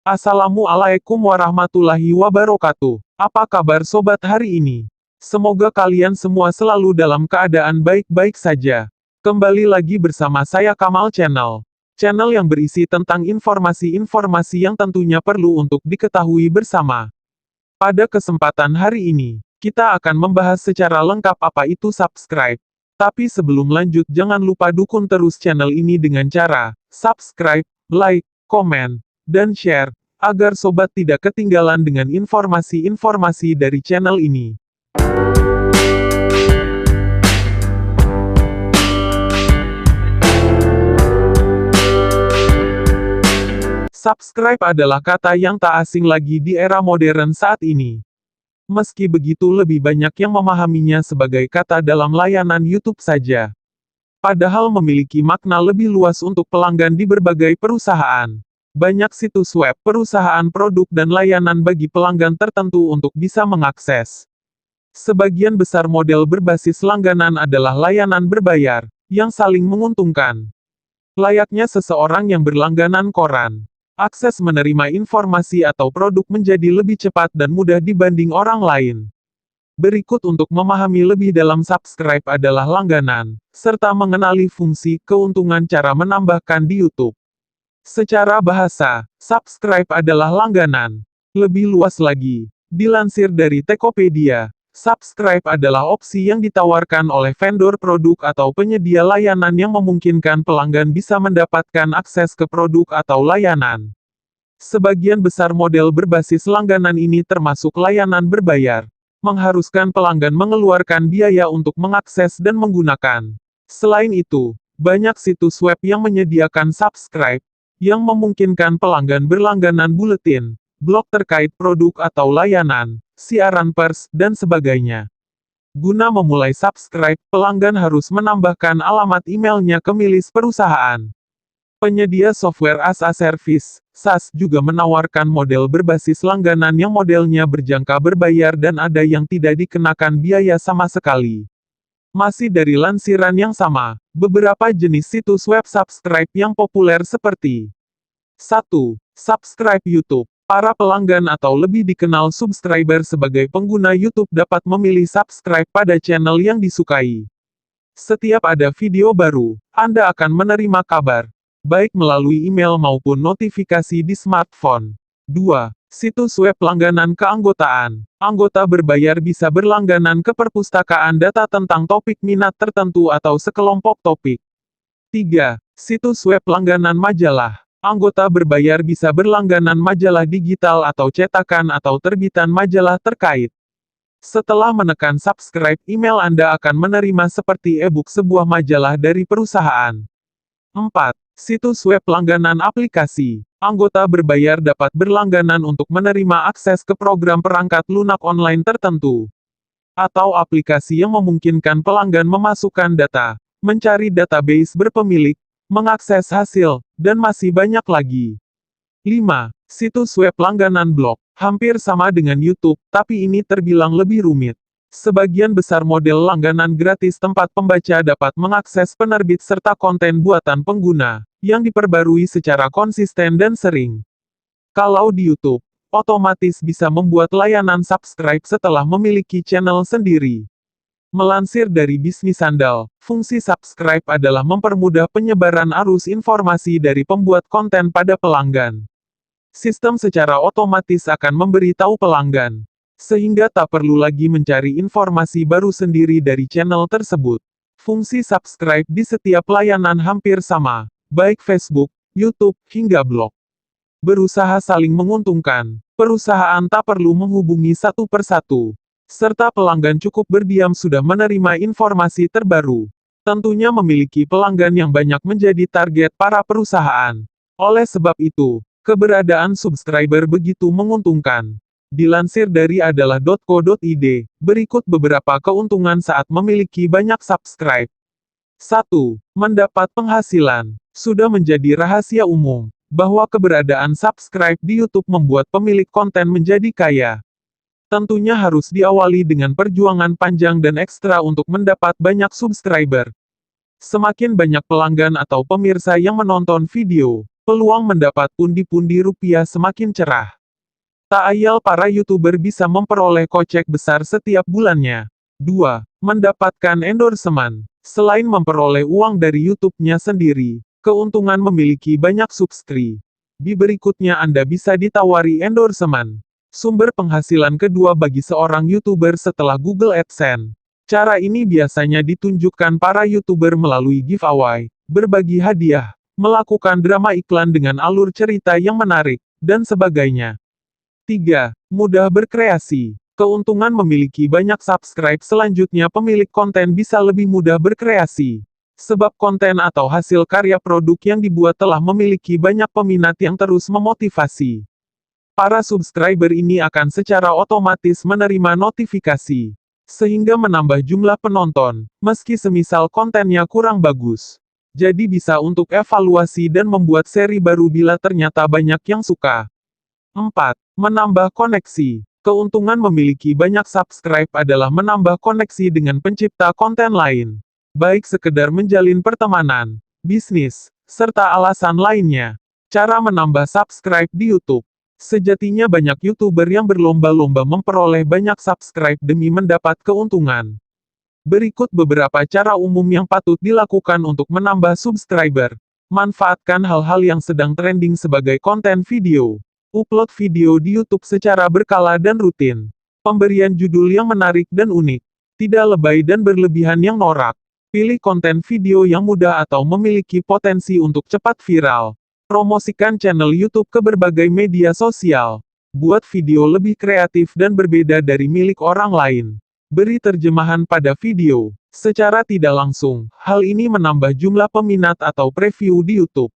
Assalamualaikum warahmatullahi wabarakatuh. Apa kabar sobat hari ini? Semoga kalian semua selalu dalam keadaan baik-baik saja. Kembali lagi bersama saya Kamal Channel. Channel yang berisi tentang informasi-informasi yang tentunya perlu untuk diketahui bersama. Pada kesempatan hari ini, kita akan membahas secara lengkap apa itu subscribe. Tapi sebelum lanjut jangan lupa dukung terus channel ini dengan cara subscribe, like, komen, dan share, agar sobat tidak ketinggalan dengan informasi-informasi dari channel ini. Subscribe adalah kata yang tak asing lagi di era modern saat ini. Meski begitu lebih banyak yang memahaminya sebagai kata dalam layanan YouTube saja. Padahal memiliki makna lebih luas untuk pelanggan di berbagai perusahaan. Banyak situs web, perusahaan produk dan layanan bagi pelanggan tertentu untuk bisa mengakses. Sebagian besar model berbasis langganan adalah layanan berbayar, yang saling menguntungkan. Layaknya seseorang yang berlangganan koran. Akses menerima informasi atau produk menjadi lebih cepat dan mudah dibanding orang lain. Berikut untuk memahami lebih dalam subscribe adalah langganan, serta mengenali fungsi, keuntungan cara menambahkan di YouTube. Secara bahasa, subscribe adalah langganan. Lebih luas lagi, dilansir dari Tokopedia, subscribe adalah opsi yang ditawarkan oleh vendor produk atau penyedia layanan yang memungkinkan pelanggan bisa mendapatkan akses ke produk atau layanan. Sebagian besar model berbasis langganan ini termasuk layanan berbayar, mengharuskan pelanggan mengeluarkan biaya untuk mengakses dan menggunakan. Selain itu, banyak situs web yang menyediakan subscribe, yang memungkinkan pelanggan berlangganan buletin, blog terkait produk atau layanan, siaran pers, dan sebagainya. Guna memulai subscribe, pelanggan harus menambahkan alamat emailnya ke milis perusahaan. Penyedia software as a service, SaaS juga menawarkan model berbasis langganan yang modelnya berjangka berbayar dan ada yang tidak dikenakan biaya sama sekali. Masih dari lansiran yang sama, beberapa jenis situs web subscribe yang populer seperti 1. Subscribe YouTube. Para pelanggan atau lebih dikenal subscriber sebagai pengguna YouTube dapat memilih subscribe pada channel yang disukai. Setiap ada video baru, Anda akan menerima kabar, baik melalui email maupun notifikasi di smartphone. 2. Situs web langganan keanggotaan. Anggota berbayar bisa berlangganan ke perpustakaan data tentang topik minat tertentu atau sekelompok topik. 3. Situs web langganan majalah. Anggota berbayar bisa berlangganan majalah digital atau cetakan atau terbitan majalah terkait. Setelah menekan subscribe, email Anda akan menerima seperti e-book sebuah majalah dari perusahaan. 4. Situs web langganan aplikasi. Anggota berbayar dapat berlangganan untuk menerima akses ke program perangkat lunak online tertentu. Atau aplikasi yang memungkinkan pelanggan memasukkan data, mencari database berpemilik, mengakses hasil, dan masih banyak lagi. 5. Situs web langganan blog. Hampir sama dengan YouTube, tapi ini terbilang lebih rumit. Sebagian besar model langganan gratis tempat pembaca dapat mengakses penerbit serta konten buatan pengguna, yang diperbarui secara konsisten dan sering. Kalau di YouTube, otomatis bisa membuat layanan subscribe setelah memiliki channel sendiri. Melansir dari Bisnis Handal, fungsi subscribe adalah mempermudah penyebaran arus informasi dari pembuat konten pada pelanggan. Sistem secara otomatis akan memberitahu pelanggan, sehingga tak perlu lagi mencari informasi baru sendiri dari channel tersebut. Fungsi subscribe di setiap layanan hampir sama, baik Facebook, YouTube, hingga blog. Berusaha saling menguntungkan, perusahaan tak perlu menghubungi satu persatu. Serta pelanggan cukup berdiam sudah menerima informasi terbaru. Tentunya memiliki pelanggan yang banyak menjadi target para perusahaan. Oleh sebab itu, keberadaan subscriber begitu menguntungkan. Dilansir dari adalah.co.id, berikut beberapa keuntungan saat memiliki banyak subscribe. 1. Mendapat penghasilan. Sudah menjadi rahasia umum, bahwa keberadaan subscribe di YouTube membuat pemilik konten menjadi kaya. Tentunya harus diawali dengan perjuangan panjang dan ekstra untuk mendapat banyak subscriber. Semakin banyak pelanggan atau pemirsa yang menonton video, Peluang mendapat pundi-pundi rupiah semakin cerah. Tak ayal para YouTuber bisa memperoleh kocek besar setiap bulannya. 2. Mendapatkan endorsement. Selain memperoleh uang dari YouTube-nya sendiri, keuntungan memiliki banyak subscribe. Di berikutnya Anda bisa ditawari endorsement. Sumber penghasilan kedua bagi seorang YouTuber setelah Google AdSense. Cara ini biasanya ditunjukkan para YouTuber melalui giveaway, berbagi hadiah, melakukan drama iklan dengan alur cerita yang menarik, dan sebagainya. 3. Mudah berkreasi. Keuntungan memiliki banyak subscribe. Selanjutnya pemilik konten bisa lebih mudah berkreasi. Sebab konten atau hasil karya produk yang dibuat telah memiliki banyak peminat yang terus memotivasi. Para subscriber ini akan secara otomatis menerima notifikasi. Sehingga menambah jumlah penonton, meski semisal kontennya kurang bagus. Jadi bisa untuk evaluasi dan membuat seri baru bila ternyata banyak yang suka. 4. Menambah koneksi. Keuntungan memiliki banyak subscribe adalah menambah koneksi dengan pencipta konten lain. Baik sekedar menjalin pertemanan, bisnis, serta alasan lainnya. Cara menambah subscribe di YouTube. Sejatinya banyak YouTuber yang berlomba-lomba memperoleh banyak subscribe demi mendapat keuntungan. Berikut beberapa cara umum yang patut dilakukan untuk menambah subscriber. Manfaatkan hal-hal yang sedang trending sebagai konten video. Upload video di YouTube secara berkala dan rutin. Pemberian judul yang menarik dan unik. Tidak lebay dan berlebihan yang norak. Pilih konten video yang mudah atau memiliki potensi untuk cepat viral. Promosikan channel YouTube ke berbagai media sosial. Buat video lebih kreatif dan berbeda dari milik orang lain. Beri terjemahan pada video. Secara tidak langsung, hal ini menambah jumlah peminat atau preview di YouTube.